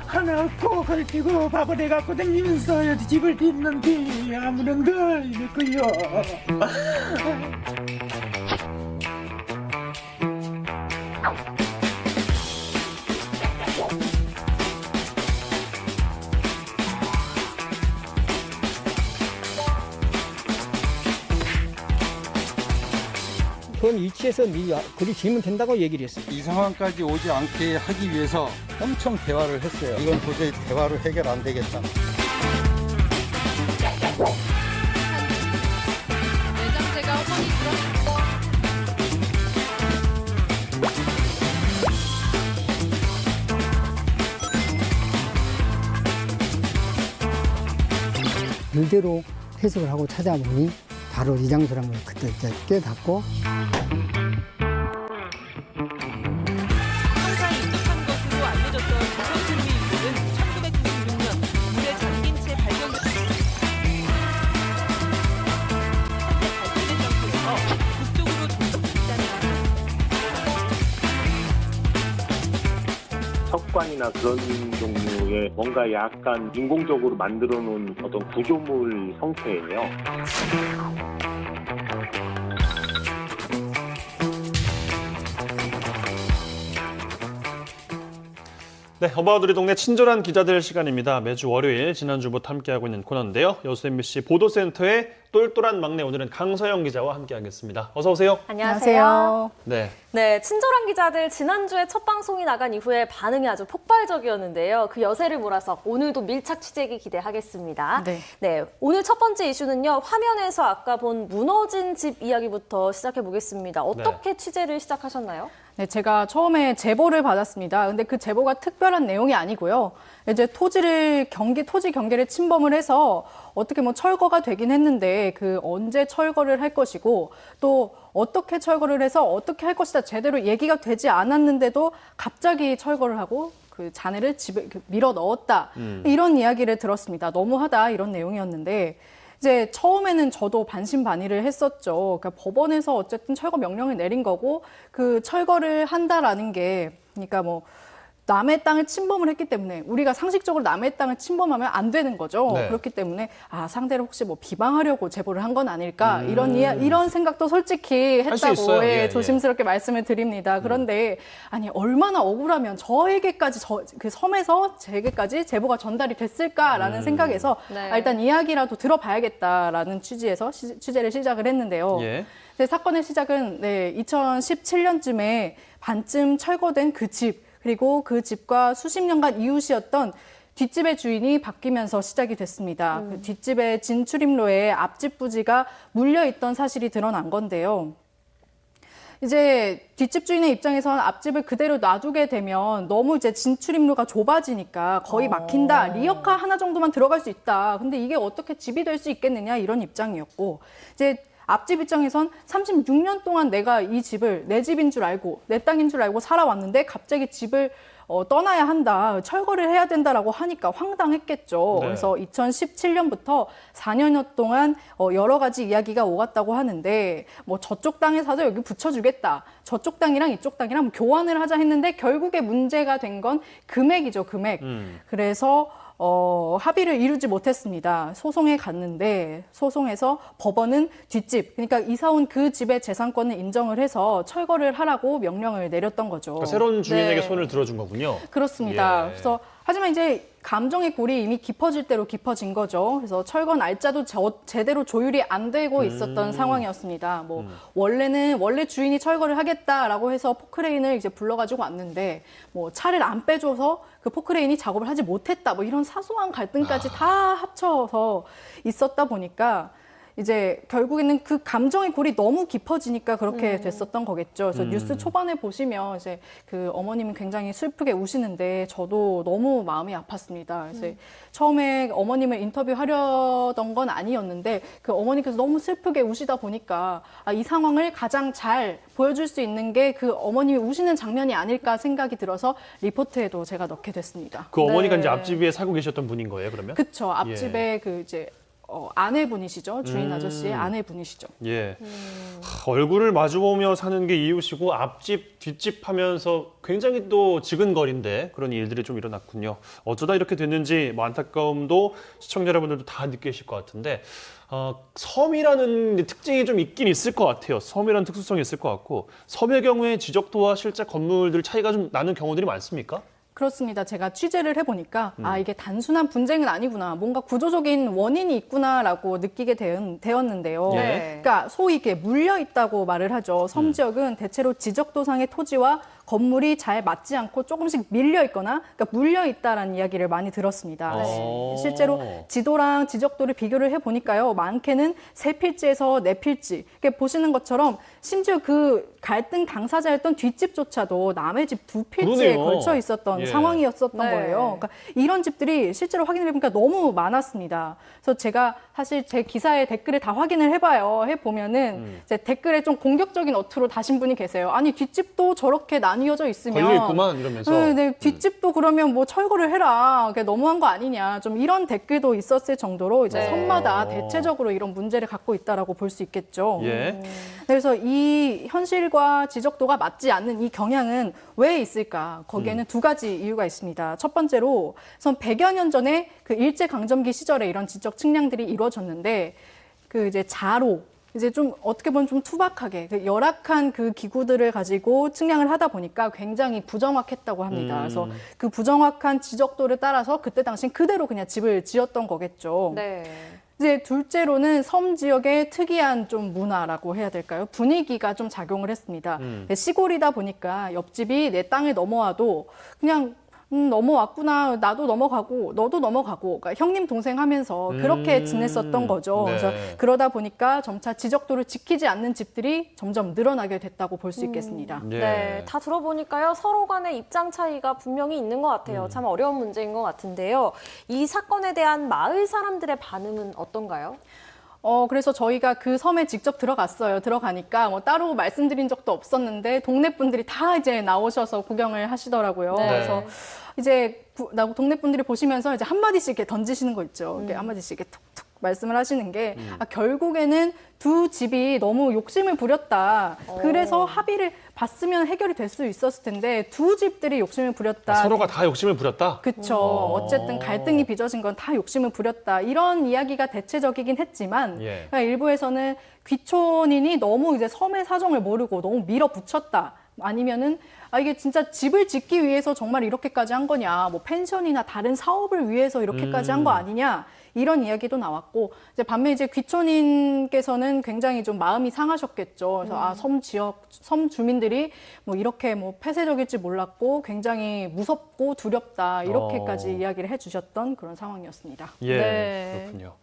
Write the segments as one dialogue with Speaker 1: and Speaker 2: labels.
Speaker 1: 하나 코 걸치고 바보돼 갖고 다니면서 집을 짓는데 아무런 걸 이랬고요.
Speaker 2: 그런 위치에서 그리 지으면 된다고 얘기를 했어요.
Speaker 3: 이 상황까지 오지 않게 하기 위해서 엄청 대화를 했어요. 이건 도저히 대화로 해결 안 되겠다.
Speaker 4: 내장재가 허리 들어.
Speaker 5: 일대로 해석을 하고 찾아보니 바로 이 장소라는 걸 그때 이제 깨닫고
Speaker 6: 항상 인접한 것으로 알려졌던 부천천리 인물은 1996년 물에 잠긴 채 발견됐습니다. 발견된 장소에서 북쪽으로 전복했다는
Speaker 7: 석관이나 그런 종류의 뭔가 약간 인공적으로 만들어 놓은 어떤 구조물 형태예요.
Speaker 8: 네, 어바웃 우리 동네 친절한 기자들 시간입니다. 매주 월요일 지난주부터 함께하고 있는 코너인데요. 여수 MBC 보도센터의 똘똘한 막내, 오늘은 강서영 기자와 함께하겠습니다. 어서 오세요.
Speaker 9: 안녕하세요.
Speaker 8: 네.
Speaker 9: 네, 친절한 기자들 지난주에 첫 방송이 나간 이후에 반응이 아주 폭발적이었는데요. 그 여세를 몰아서 오늘도 밀착 취재기 기대하겠습니다. 네, 오늘 첫 번째 이슈는요. 화면에서 아까 본 무너진 집 이야기부터 시작해 보겠습니다. 어떻게 취재를 시작하셨나요?
Speaker 4: 네, 제가 처음에 제보를 받았습니다. 근데 그 제보가 특별한 내용이 아니고요. 이제 토지 경계를 침범을 해서 어떻게 뭐 철거가 되긴 했는데 그 언제 철거를 할 것이고 또 어떻게 철거를 해서 어떻게 할 것이다 제대로 얘기가 되지 않았는데도 갑자기 철거를 하고 그 잔해를 집에 밀어 넣었다. 이런 이야기를 들었습니다. 너무하다 이런 내용이었는데 이제 처음에는 저도 반신반의를 했었죠. 그러니까 법원에서 어쨌든 철거 명령을 내린 거고 그 철거를 한다라는 게 그러니까 뭐 남의 땅을 침범을 했기 때문에 우리가 상식적으로 남의 땅을 침범하면 안 되는 거죠.
Speaker 8: 네.
Speaker 4: 그렇기 때문에 상대를 혹시 뭐 비방하려고 제보를 한 건 아닐까 이런 생각도 솔직히
Speaker 8: 할수
Speaker 4: 했다고
Speaker 8: 있어요. 예,
Speaker 4: 조심스럽게 말씀을 드립니다. 그런데 아니 얼마나 억울하면 저에게까지 그 섬에서 제게까지 제보가 전달이 됐을까라는 생각에서
Speaker 9: 네.
Speaker 4: 일단 이야기라도 들어봐야겠다라는 취지에서 취재를 시작을 했는데요.
Speaker 8: 예.
Speaker 4: 네, 사건의 시작은 2017년쯤에 반쯤 철거된 그 집, 그리고 그 집과 수십 년간 이웃이었던 뒷집의 주인이 바뀌면서 시작이 됐습니다. 그 뒷집의 진출입로에 앞집 부지가 물려있던 사실이 드러난 건데요. 이제 뒷집 주인의 입장에서는 앞집을 그대로 놔두게 되면 너무 이제 진출입로가 좁아지니까 거의 막힌다. 리어카 하나 정도만 들어갈 수 있다. 근데 이게 어떻게 집이 될 수 있겠느냐 이런 입장이었고 이제 앞집 입장에선 36년 동안 내가 이 집을 내 집인 줄 알고 내 땅인 줄 알고 살아왔는데 갑자기 집을 떠나야 한다, 철거를 해야 된다라고 하니까 황당했겠죠.
Speaker 8: 네.
Speaker 4: 그래서 2017년부터 4년여 동안 여러 가지 이야기가 오갔다고 하는데 뭐 저쪽 땅에 사서 여기 붙여주겠다. 저쪽 땅이랑 이쪽 땅이랑 교환을 하자 했는데 결국에 문제가 된 건 금액이죠, 금액. 그래서 합의를 이루지 못했습니다. 소송에 갔는데 소송에서 법원은 뒷집, 그러니까 이사 온 그 집의 재산권을 인정을 해서 철거를 하라고 명령을 내렸던 거죠.
Speaker 8: 그러니까 새로운 주인에게
Speaker 9: 네.
Speaker 8: 손을 들어준 거군요.
Speaker 4: 그렇습니다.
Speaker 8: 예.
Speaker 4: 그래서 하지만 이제 감정의 골이 이미 깊어질 대로 깊어진 거죠. 그래서 철거 날짜도 제대로 조율이 안 되고 있었던 상황이었습니다. 뭐 원래 주인이 철거를 하겠다라고 해서 포크레인을 이제 불러가지고 왔는데 뭐 차를 안 빼줘서 그 포크레인이 작업을 하지 못했다. 뭐 이런 사소한 갈등까지 다 합쳐서 있었다 보니까 이제 결국에는 그 감정의 골이 너무 깊어지니까 그렇게 됐었던 거겠죠. 그래서 뉴스 초반에 보시면 이제 그 어머님은 굉장히 슬프게 우시는데 저도 너무 마음이 아팠습니다. 그래서 처음에 어머님을 인터뷰하려던 건 아니었는데 그 어머니께서 너무 슬프게 우시다 보니까 이 상황을 가장 잘 보여줄 수 있는 게 그 어머님이 우시는 장면이 아닐까 생각이 들어서 리포트에도 제가 넣게 됐습니다.
Speaker 8: 그 어머니가
Speaker 9: 네.
Speaker 8: 이제 앞집에 살고 계셨던 분인 거예요, 그러면?
Speaker 4: 그쵸. 앞집에 그 이제 아내분이시죠. 주인 아저씨의 아내분이시죠.
Speaker 8: 예. 얼굴을 마주보며 사는 게 이웃이고 앞집, 뒷집 하면서 굉장히 또 지근거린데 그런 일들이 좀 일어났군요. 어쩌다 이렇게 됐는지 뭐 안타까움도 시청자 여러분들도 다 느끼실 것 같은데 섬이라는 특징이 좀 있긴 있을 것 같아요. 섬이라는 특수성이 있을 것 같고 섬의 경우에 지적도와 실제 건물들 차이가 좀 나는 경우들이 많습니까?
Speaker 4: 그렇습니다. 제가 취재를 해보니까 이게 단순한 분쟁은 아니구나. 뭔가 구조적인 원인이 있구나라고 느끼게 되었는데요.
Speaker 8: 예.
Speaker 4: 그러니까 소위 이게 물려 있다고 말을 하죠. 섬 지역은 대체로 지적도상의 토지와 건물이 잘 맞지 않고 조금씩 밀려 있거나 그러니까 물려 있다라는 이야기를 많이 들었습니다. 실제로 지도랑 지적도를 비교를 해보니까요. 많게는 3필지에서 4필지. 이렇게 보시는 것처럼 심지어 그 갈등 당사자였던 뒷집조차도 남의 집 2필지에 걸쳐 있었던 상황이었었던 거예요. 그러니까 이런 집들이 실제로 확인을 해보니까 너무 많았습니다. 그래서 제가 사실 제 기사에 댓글을 다 확인을 해보면은 이제 댓글에 좀 공격적인 어투로 다신 분이 계세요. 아니 뒷집도 저렇게 나뉘어져 있으면
Speaker 8: 걸려있구만 이러면서.
Speaker 4: 네, 뒷집도 그러면 뭐 철거를 해라. 그게 너무한 거 아니냐. 좀 이런 댓글도 있었을 정도로 이제 섬마다 대체적으로 이런 문제를 갖고 있다라고 볼 수 있겠죠.
Speaker 8: 예.
Speaker 4: 그래서 이 현실과 지적도가 맞지 않는 이 경향은 왜 있을까? 거기에는 두 가지 이유가 있습니다. 첫 번째로 100여 년 전에 그 일제강점기 시절에 이런 지적 측량들이 이루어졌는데 그 이제 자로 이제 좀 어떻게 보면 좀 투박하게 그 열악한 그 기구들을 가지고 측량을 하다 보니까 굉장히 부정확했다고 합니다. 그래서 그 부정확한 지적도를 따라서 그때 당시 그대로 그냥 집을 지었던 거겠죠.
Speaker 9: 네.
Speaker 4: 이제 둘째로는 섬 지역의 특이한 좀 문화라고 해야 될까요? 분위기가 좀 작용을 했습니다. 시골이다 보니까 옆집이 내 땅에 넘어와도 그냥 넘어왔구나. 나도 넘어가고 너도 넘어가고 그러니까 형님 동생 하면서 그렇게 지냈었던 거죠.
Speaker 8: 네.
Speaker 4: 그래서 그러다 보니까 점차 지적도를 지키지 않는 집들이 점점 늘어나게 됐다고 볼 수 있겠습니다.
Speaker 9: 네, 다 들어보니까요. 서로 간의 입장 차이가 분명히 있는 것 같아요. 참 어려운 문제인 것 같은데요. 이 사건에 대한 마을 사람들의 반응은 어떤가요?
Speaker 4: 그래서 저희가 그 섬에 직접 들어갔어요. 들어가니까 뭐 따로 말씀드린 적도 없었는데 동네 분들이 다 이제 나오셔서 구경을 하시더라고요.
Speaker 9: 네.
Speaker 4: 그래서 이제 동네 분들이 보시면서 이제 한마디씩 이렇게 던지시는 거 있죠. 이렇게 한마디씩 이렇게 툭툭 말씀을 하시는 게 결국에는 두 집이 너무 욕심을 부렸다. 그래서 합의를 봤으면 해결이 될 수 있었을 텐데 두 집들이 욕심을 부렸다.
Speaker 8: 서로가 다 욕심을 부렸다?
Speaker 4: 그렇죠. 어쨌든 갈등이 빚어진 건 다 욕심을 부렸다. 이런 이야기가 대체적이긴 했지만 그러니까 일부에서는 귀촌인이 너무 이제 섬의 사정을 모르고 너무 밀어붙였다. 아니면은 이게 진짜 집을 짓기 위해서 정말 이렇게까지 한 거냐. 뭐 펜션이나 다른 사업을 위해서 이렇게까지 한 거 아니냐. 이런 이야기도 나왔고 이제 반면 이제 귀촌인께서는 굉장히 좀 마음이 상하셨겠죠. 그래서 섬 주민들이 뭐 이렇게 뭐 폐쇄적일지 몰랐고 굉장히 무섭고 두렵다 이렇게까지 이야기를 해주셨던 그런 상황이었습니다.
Speaker 8: 예,
Speaker 9: 네.
Speaker 8: 그렇군요.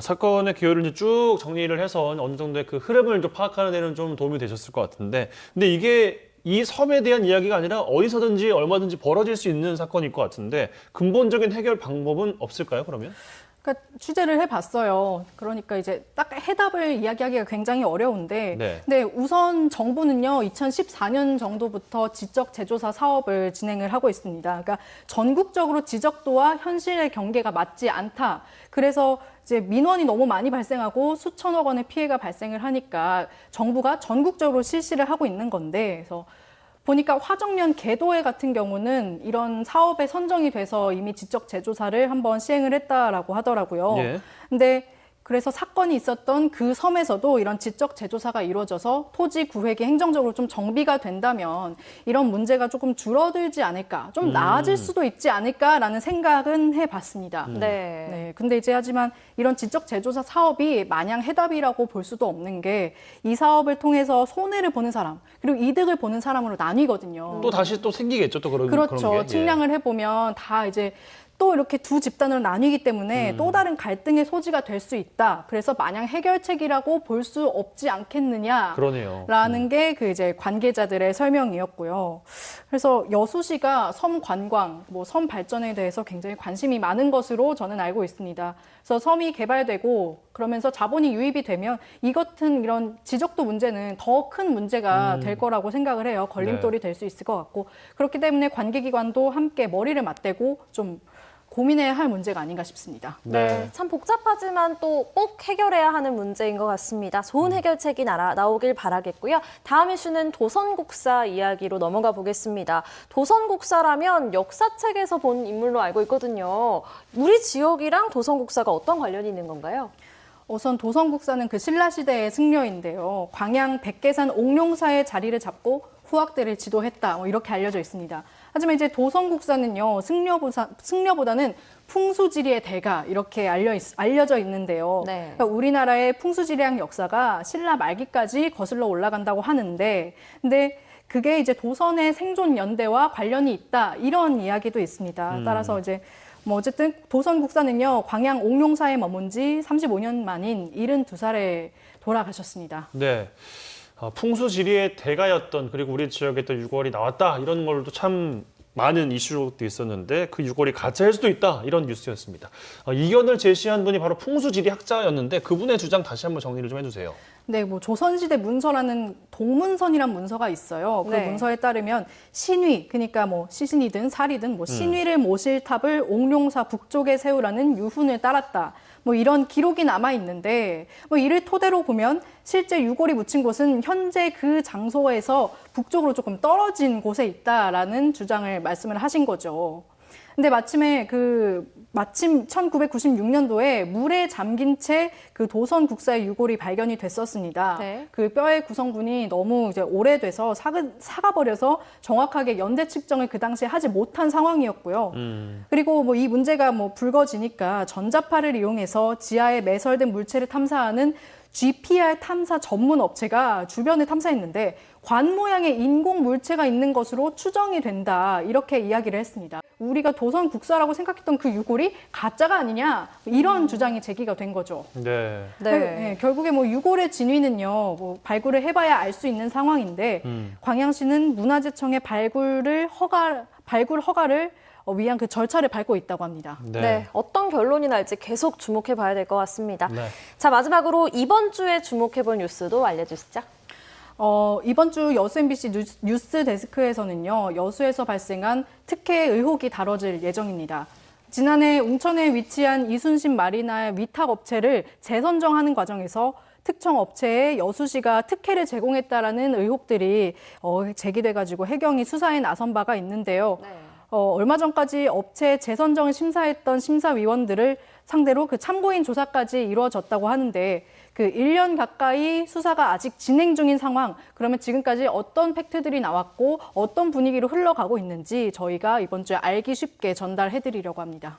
Speaker 8: 사건의 기여를 이제 쭉 정리를 해서 어느 정도의 그 흐름을 좀 파악하는 데는 좀 도움이 되셨을 것 같은데, 근데 이게 이 섬에 대한 이야기가 아니라 어디서든지 얼마든지 벌어질 수 있는 사건일 것 같은데 근본적인 해결 방법은 없을까요, 그러면?
Speaker 4: 그러니까 취재를 해봤어요. 그러니까 이제 딱 해답을 이야기하기가 굉장히 어려운데, 근데 우선 정부는요 2014년 정도부터 지적 재조사 사업을 진행을 하고 있습니다. 그러니까 전국적으로 지적도와 현실의 경계가 맞지 않다. 그래서 이제 민원이 너무 많이 발생하고 수천억 원의 피해가 발생을 하니까 정부가 전국적으로 실시를 하고 있는 건데, 그래서 보니까 화정면 개도회 같은 경우는 이런 사업에 선정이 돼서 이미 지적 재조사를 한번 시행을 했다라고 하더라고요. 근데 그래서 사건이 있었던 그 섬에서도 이런 지적 재조사가 이루어져서 토지 구획이 행정적으로 좀 정비가 된다면 이런 문제가 조금 줄어들지 않을까, 좀 나아질 수도 있지 않을까라는 생각은 해봤습니다. 네. 근데 이제 하지만 이런 지적 재조사 사업이 마냥 해답이라고 볼 수도 없는 게 이 사업을 통해서 손해를 보는 사람 그리고 이득을 보는 사람으로 나뉘거든요.
Speaker 8: 또 다시 또 생기겠죠, 또 그런
Speaker 4: 그렇죠.
Speaker 8: 그런 게.
Speaker 4: 측량을 해보면 다 이제 또 이렇게 두 집단으로 나뉘기 때문에 또 다른 갈등의 소지가 될 수 있다. 그래서 마냥 해결책이라고 볼 수 없지 않겠느냐.
Speaker 8: 그러네요.
Speaker 4: 라는 게 그 이제 관계자들의 설명이었고요. 그래서 여수시가 섬 관광, 뭐 섬 발전에 대해서 굉장히 관심이 많은 것으로 저는 알고 있습니다. 그래서 섬이 개발되고 그러면서 자본이 유입이 되면 이 같은 이런 지적도 문제는 더 큰 문제가 될 거라고 생각을 해요. 걸림돌이 될 수 있을 것 같고 그렇기 때문에 관계기관도 함께 머리를 맞대고 좀 고민해야 할 문제가 아닌가 싶습니다.
Speaker 9: 네, 참 복잡하지만 또 꼭 해결해야 하는 문제인 것 같습니다. 좋은 해결책이 나오길 바라겠고요. 다음 이슈는 도선국사 이야기로 넘어가 보겠습니다. 도선국사라면 역사책에서 본 인물로 알고 있거든요. 우리 지역이랑 도선국사가 어떤 관련이 있는 건가요?
Speaker 4: 우선 도선국사는 그 신라시대의 승려인데요. 광양 백계산 옥룡사의 자리를 잡고 후학대를 지도했다. 이렇게 알려져 있습니다. 하지만 이제 도선국사는요, 승려보다는 풍수지리의 대가 이렇게 알려져 있는데요.
Speaker 9: 네.
Speaker 4: 그러니까 우리나라의 풍수지리학 역사가 신라 말기까지 거슬러 올라간다고 하는데, 근데 그게 이제 도선의 생존 연대와 관련이 있다 이런 이야기도 있습니다. 따라서 이제 뭐 어쨌든 도선국사는요, 광양 옥룡사에 머문 지 35년 만인 72살에 돌아가셨습니다.
Speaker 8: 네. 풍수지리의 대가였던, 그리고 우리 지역에 또 유골이 나왔다 이런 걸도 참 많은 이슈도 있었는데 그 유골이 가짜일 수도 있다 이런 뉴스였습니다. 이견을 제시한 분이 바로 풍수지리 학자였는데 그분의 주장 다시 한번 정리를 좀 해주세요.
Speaker 4: 네, 뭐 조선시대 문서라는 동문선이란 문서가 있어요. 그
Speaker 9: 네.
Speaker 4: 문서에 따르면 신위, 그러니까 뭐 시신이든 살이든 뭐 신위를 모실 탑을 옥룡사 북쪽에 세우라는 유훈을 따랐다. 뭐 이런 기록이 남아 있는데 뭐 이를 토대로 보면 실제 유골이 묻힌 곳은 현재 그 장소에서 북쪽으로 조금 떨어진 곳에 있다라는 주장을 말씀을 하신 거죠. 근데 마침 1996년도에 물에 잠긴 채 그 도선 국사의 유골이 발견이 됐었습니다.
Speaker 9: 네.
Speaker 4: 그 뼈의 구성분이 너무 이제 오래돼서 사가버려서 정확하게 연대 측정을 그 당시에 하지 못한 상황이었고요. 그리고 뭐 이 문제가 뭐 불거지니까 전자파를 이용해서 지하에 매설된 물체를 탐사하는 GPR 탐사 전문 업체가 주변을 탐사했는데 관 모양의 인공 물체가 있는 것으로 추정이 된다 이렇게 이야기를 했습니다. 우리가 도선 국사라고 생각했던 그 유골이 가짜가 아니냐 이런 주장이 제기가 된 거죠.
Speaker 8: 네.
Speaker 4: 네, 결국에 뭐 유골의 진위는요, 뭐 발굴을 해봐야 알 수 있는 상황인데 광양시는 문화재청의 발굴 허가를 위한 그 절차를 밟고 있다고 합니다.
Speaker 9: 네, 어떤 결론이 날지 계속 주목해 봐야 될 것 같습니다.
Speaker 8: 네.
Speaker 9: 자, 마지막으로 이번 주에 주목해 볼 뉴스도 알려주시죠.
Speaker 4: 이번 주 여수 MBC 뉴스 데스크에서는요, 여수에서 발생한 특혜 의혹이 다뤄질 예정입니다. 지난해 웅천에 위치한 이순신 마리나의 위탁 업체를 재선정하는 과정에서 특정 업체에 여수시가 특혜를 제공했다라는 의혹들이 제기돼가지고 해경이 수사에 나선 바가 있는데요.
Speaker 9: 네.
Speaker 4: 얼마 전까지 업체 재선정을 심사했던 심사위원들을 상대로 그 참고인 조사까지 이루어졌다고 하는데 그 1년 가까이 수사가 아직 진행 중인 상황, 그러면 지금까지 어떤 팩트들이 나왔고 어떤 분위기로 흘러가고 있는지 저희가 이번 주에 알기 쉽게 전달해드리려고 합니다.